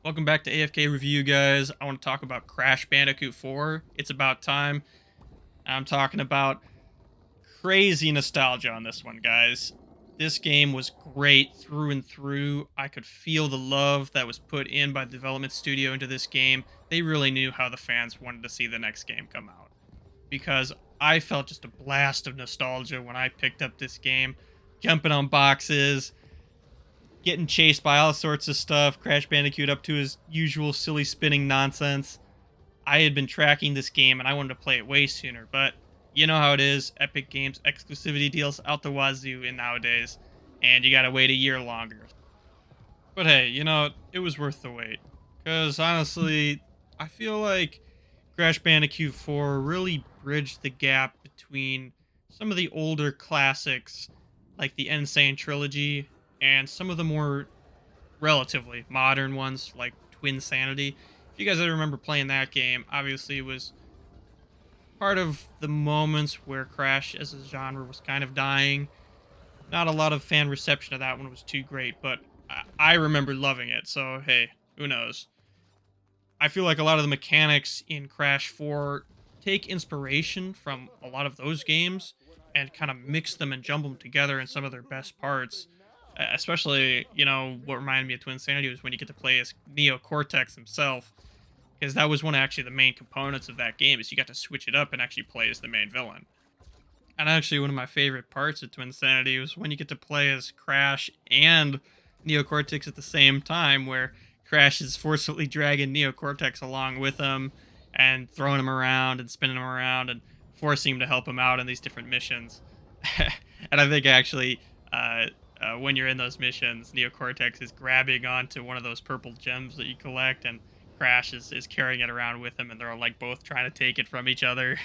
Welcome back to AFK Review, guys. I want to talk about Crash Bandicoot 4. It's about time. I'm talking about crazy nostalgia on this one, guys. This game was great through and through. I could feel the love that was put in by the development studio into this game. They really knew how the fans wanted to see the next game come out. Because I felt just a blast of nostalgia when I picked up this game, jumping on boxes, getting chased by all sorts of stuff, Crash Bandicoot up to his usual silly spinning nonsense. I had been tracking this game and I wanted to play it way sooner, but you know how it is. Epic Games exclusivity deals out the wazoo in nowadays, and you gotta wait a year longer. But hey, it was worth the wait. Because honestly, I feel like Crash Bandicoot 4 really bridged the gap between some of the older classics, like the N.Sane trilogy, and some of the more relatively modern ones like Twin Sanity. If you guys ever remember playing that game, obviously it was part of the moments where Crash as a genre was kind of dying. Not a lot of fan reception of that one was too great, but I remember loving it. So hey, who knows? I feel like a lot of the mechanics in Crash 4 take inspiration from a lot of those games and kind of mix them and jumble them together in some of their best parts. Especially, what reminded me of Twin Sanity was when you get to play as Neo Cortex himself, because that was one of actually the main components of that game. Is you got to switch it up and actually play as the main villain. And actually, one of my favorite parts of Twin Sanity was when you get to play as Crash and Neo Cortex at the same time, where Crash is forcibly dragging Neo Cortex along with him and throwing him around and spinning him around and forcing him to help him out in these different missions. And I think actually, when you're in those missions, Neo Cortex is grabbing onto one of those purple gems that you collect, and Crash is carrying it around with him, and they're like both trying to take it from each other.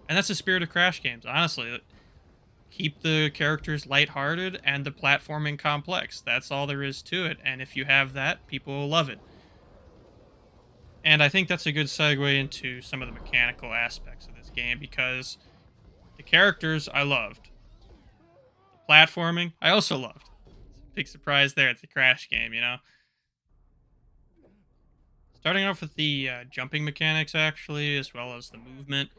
And that's the spirit of Crash games, honestly. Keep the characters lighthearted and the platforming complex. That's all there is to it. And if you have that, people will love it. And I think that's a good segue into some of the mechanical aspects of this game, because the characters I loved. The platforming I also loved. Big surprise there. It's a Crash game. Starting off with the jumping mechanics, actually, as well as the movement.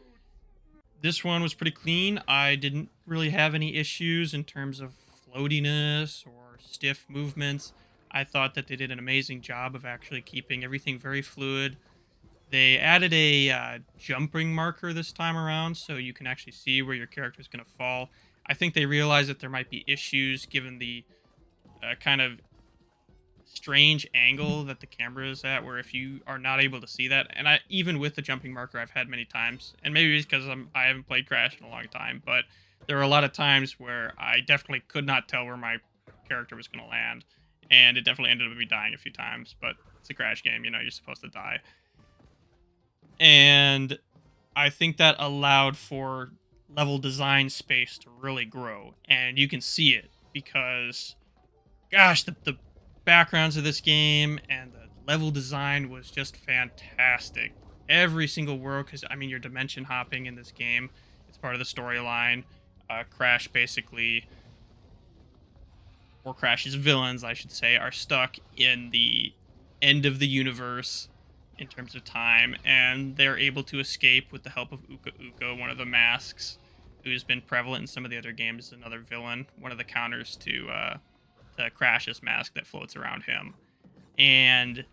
This one was pretty clean. I didn't really have any issues in terms of floatiness or stiff movements. I thought that they did an amazing job of actually keeping everything very fluid. They added a jumping marker this time around, so you can actually see where your character is going to fall. I think they realized that there might be issues given the kind of strange angle that the camera is at, where if you are not able to see that, and I even with the jumping marker I've had many times, and maybe it's because I haven't played Crash in a long time, but there were a lot of times where I definitely could not tell where my character was going to land, and it definitely ended up me dying a few times. But it's a Crash game, you're supposed to die. And I think that allowed for level design space to really grow, and you can see it because, gosh, the backgrounds of this game and the level design was just fantastic. Every single world, because I mean, you're dimension hopping in this game. It's part of the storyline. Crash basically, or Crash's villains, I should say, are stuck in the end of the universe in terms of time, and they're able to escape with the help of Uka Uka, one of the masks, who's been prevalent in some of the other games. Another villain, one of the counters to Crash's mask that floats around him. And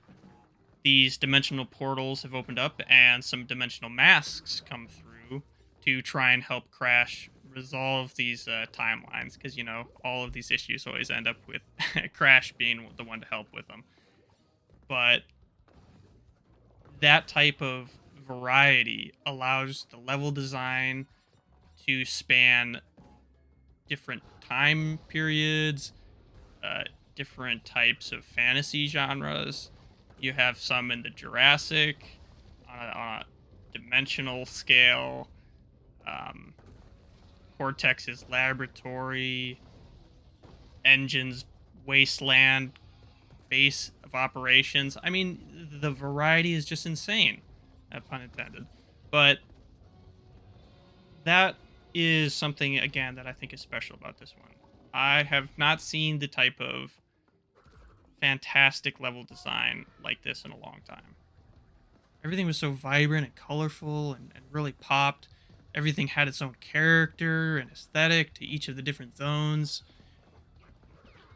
these dimensional portals have opened up, and some dimensional masks come through to try and help Crash resolve these timelines, because all of these issues always end up with Crash being the one to help with them. But that type of variety allows the level design to span different time periods, different types of fantasy genres. You have some in the Jurassic, on a dimensional scale, um, Cortex's laboratory, Engine's wasteland, base of operations. I mean, the variety is just insane, pun intended. But that is something, again, that I think is special about this one. I have not seen the type of fantastic level design like this in a long time. Everything was so vibrant and colorful and really popped. Everything had its own character and aesthetic to each of the different zones.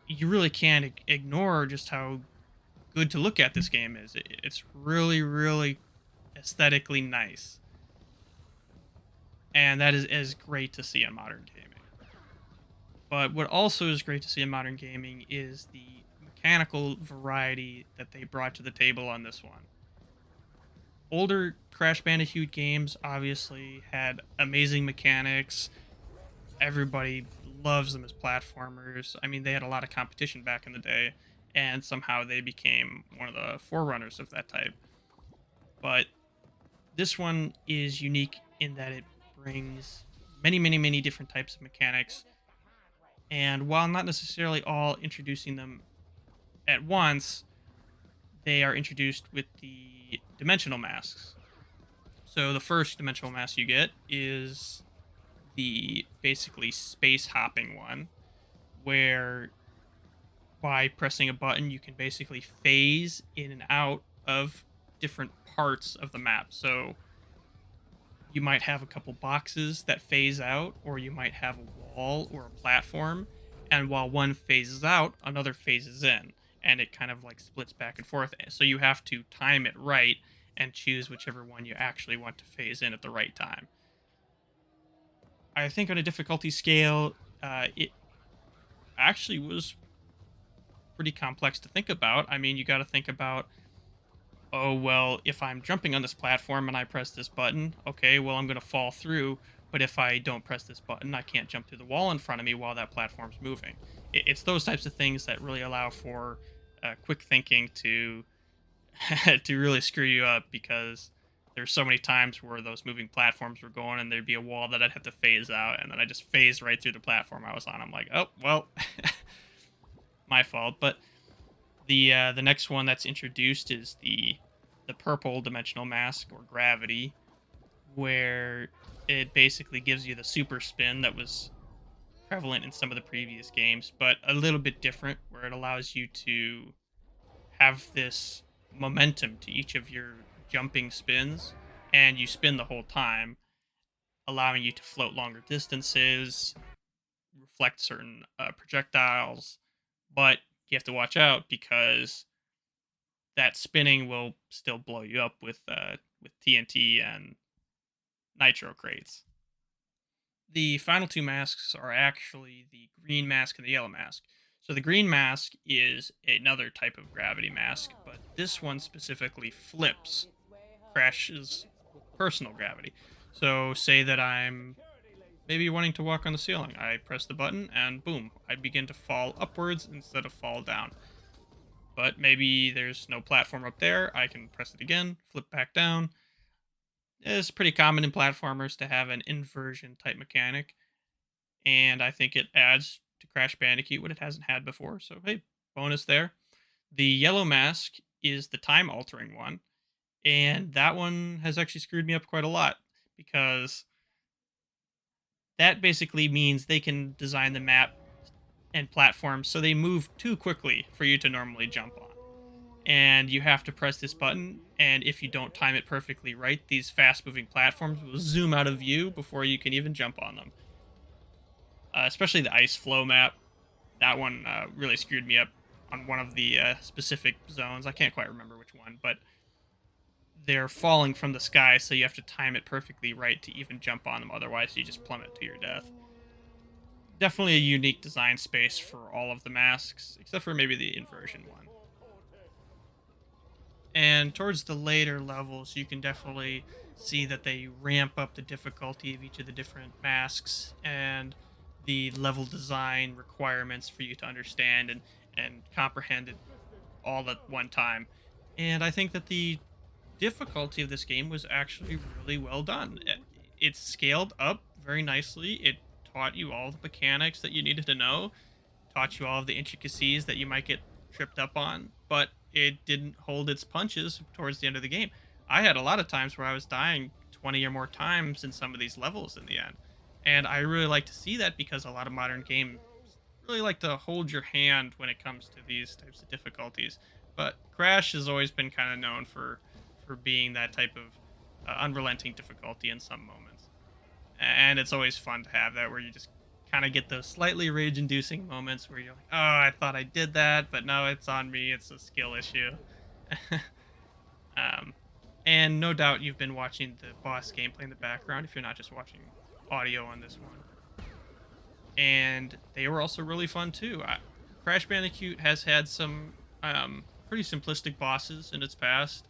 You really can't ignore just how good to look at this game is. It's really, really aesthetically nice. And that is great to see in modern gaming. But what also is great to see in modern gaming is the mechanical variety that they brought to the table on this one. Older Crash Bandicoot games obviously had amazing mechanics. Everybody loves them as platformers. I mean, they had a lot of competition back in the day, and somehow they became one of the forerunners of that type. But this one is unique in that it brings many, many, many different types of mechanics. And while not necessarily all introducing them at once, they are introduced with the dimensional masks. So the first dimensional mask you get is the basically space hopping one, where by pressing a button you can basically phase in and out of different parts of the map. So you might have a couple boxes that phase out, or you might have a wall or a platform, and while one phases out, another phases in, and it kind of like splits back and forth. So you have to time it right and choose whichever one you actually want to phase in at the right time. I think on a difficulty scale, it actually was pretty complex to think about. I mean, you got to think about, oh, well, if I'm jumping on this platform and I press this button, okay, well, I'm going to fall through. But if I don't press this button, I can't jump through the wall in front of me while that platform's moving. It's those types of things that really allow for quick thinking to to really screw you up, because there's so many times where those moving platforms were going and there'd be a wall that I'd have to phase out, and then I just phased right through the platform I was on. I'm like, oh well, my fault. But the next one that's introduced is the purple dimensional mask, or gravity, where it basically gives you the super spin that was prevalent in some of the previous games, but a little bit different, where it allows you to have this momentum to each of your jumping spins, and you spin the whole time, allowing you to float longer distances, reflect certain projectiles. But you have to watch out, because that spinning will still blow you up with TNT and nitro crates. The final two masks are actually the green mask and the yellow mask. So the green mask is another type of gravity mask, but this one specifically flips Crash's personal gravity. So say that I'm maybe wanting to walk on the ceiling. I press the button and boom, I begin to fall upwards instead of fall down. But maybe there's no platform up there. I can press it again, flip back down. It's pretty common in platformers to have an inversion type mechanic, and I think it adds to Crash Bandicoot what it hasn't had before. So hey, bonus there. The yellow mask is the time altering one, and that one has actually screwed me up quite a lot, because that basically means they can design the map and platforms so they move too quickly for you to normally jump on. And you have to press this button, and if you don't time it perfectly right, these fast moving platforms will zoom out of view before you can even jump on them. Especially the ice flow map, that one really screwed me up on one of the specific zones. I can't quite remember which one, but they're falling from the sky, so you have to time it perfectly right to even jump on them, otherwise you just plummet to your death. Definitely a unique design space for all of the masks, except for maybe the inversion one. And towards the later levels, you can definitely see that they ramp up the difficulty of each of the different masks and the level design requirements for you to understand and comprehend it all at one time. And I think that the difficulty of this game was actually really well done. It's scaled up very nicely. It taught you all the mechanics that you needed to know, taught you all of the intricacies that you might get tripped up on, but it didn't hold its punches towards the end of the game. I had a lot of times where I was dying 20 or more times in some of these levels in the end. And I really like to see that, because a lot of modern games really like to hold your hand when it comes to these types of difficulties. But Crash has always been kind of known for being that type of unrelenting difficulty in some moments, and it's always fun to have that where you just kind of get those slightly rage-inducing moments where you're like, "Oh, I thought I did that, but no, it's on me. It's a skill issue." um, and no doubt you've been watching the boss gameplay in the background if you're not just watching audio on this one, and they were also really fun too. Crash Bandicoot has had some pretty simplistic bosses in its past,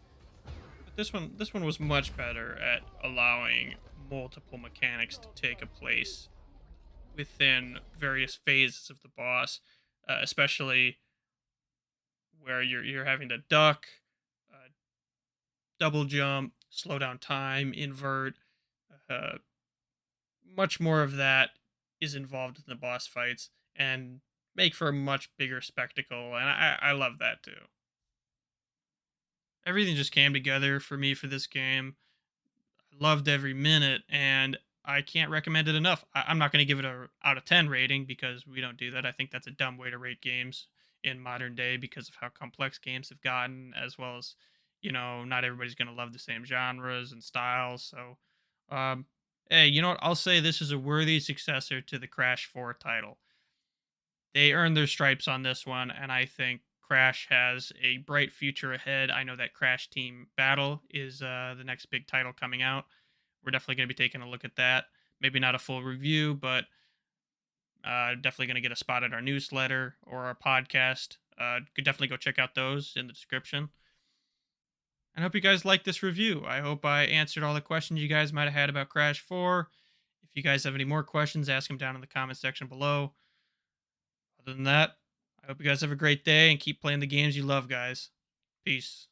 but this one was much better at allowing multiple mechanics to take a place within various phases of the boss, especially where you're having to duck, uh, double jump, slow down time, invert. Uh, Much more of that is involved in the boss fights and make for a much bigger spectacle, and I love that too. Everything just came together for me for this game. Loved every minute, and I can't recommend it enough. I'm not going to give it a out of 10 rating because we don't do that. I think that's a dumb way to rate games in modern day because of how complex games have gotten, as well as, not everybody's going to love the same genres and styles. So, um, hey, you know what? I'll say this is a worthy successor to the Crash 4 title. They earned their stripes on this one, and I think Crash has a bright future ahead. I know that Crash Team Battle is the next big title coming out. We're definitely going to be taking a look at that. Maybe not a full review, but definitely going to get a spot at our newsletter or our podcast. Could definitely go check out those in the description. And I hope you guys liked this review. I hope I answered all the questions you guys might have had about Crash 4. If you guys have any more questions, ask them down in the comment section below. Other than that, I hope you guys have a great day and keep playing the games you love, guys. Peace.